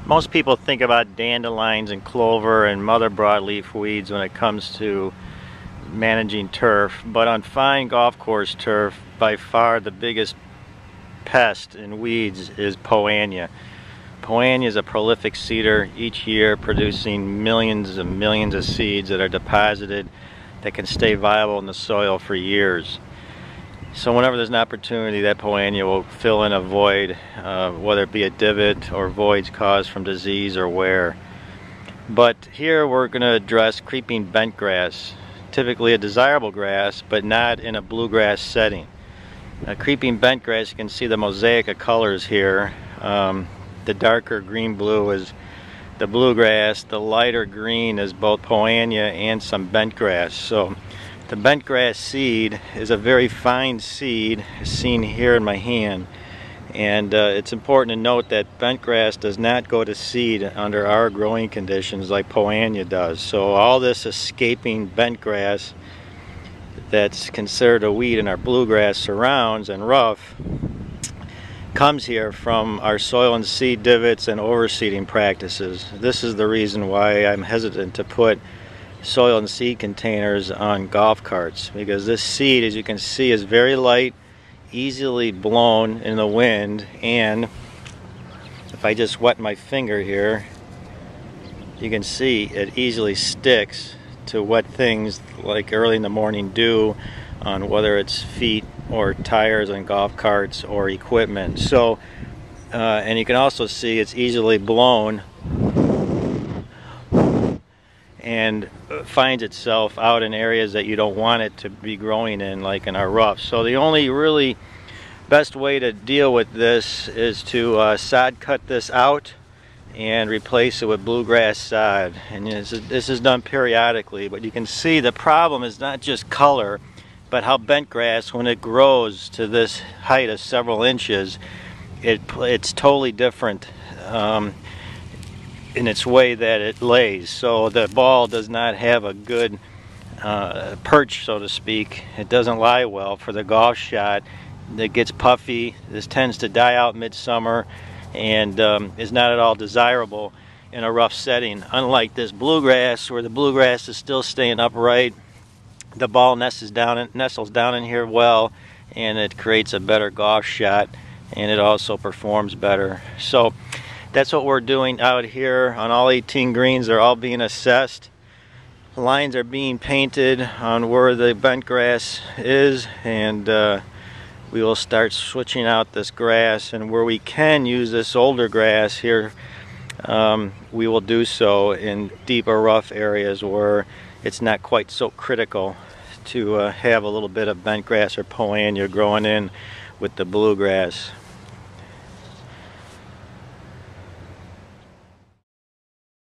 Most people think about dandelions and clover and other broadleaf weeds when it comes to managing turf, but on fine golf course turf, by far the biggest pest in weeds is poania. Poania is a prolific seeder, each year producing millions and millions of seeds that are deposited that can stay viable in the soil for years. So whenever there's an opportunity, that poania will fill in a void, whether it be a divot or voids caused from disease or wear. But here we're going to address creeping bentgrass, typically a desirable grass, but not in a bluegrass setting. Creeping bentgrass, you can see the mosaic of colors here. The darker green-blue is the bluegrass, the lighter green is both poania and some bentgrass. So the bentgrass seed is a very fine seed, as seen here in my hand, and it's important to note that bentgrass does not go to seed under our growing conditions like poania does. So all this escaping bentgrass that's considered a weed in our bluegrass surrounds and rough comes here from our soil and seed divots and overseeding practices. This is the reason why I'm hesitant to put soil and seed containers on golf carts, because this seed, as you can see, is very light, easily blown in the wind, and if I just wet my finger here, you can see it easily sticks to wet things like early in the morning dew on whether it's feet or tires on golf carts or equipment. So and you can also see it's easily blown and finds itself out in areas that you don't want it to be growing in, like in our rough. So the only really best way to deal with this is to sod cut this out and replace it with bluegrass sod. And this is done periodically, but you can see the problem is not just color, but how bentgrass, when it grows to this height of several inches, it's totally different in its way that it lays. So the ball does not have a good perch, so to speak. It doesn't lie well for the golf shot. It gets puffy. This tends to die out midsummer and is not at all desirable in a rough setting. Unlike this bluegrass, where the bluegrass is still staying upright, the ball nestles down in here well, and it creates a better golf shot, and it also performs better. So that's what we're doing out here on all 18 greens. They're all being assessed. Lines are being painted on where the bentgrass is, and we will start switching out this grass, and where we can use this older grass here, we will do so in deeper rough areas where it's not quite so critical to have a little bit of bentgrass or poania growing in with the bluegrass.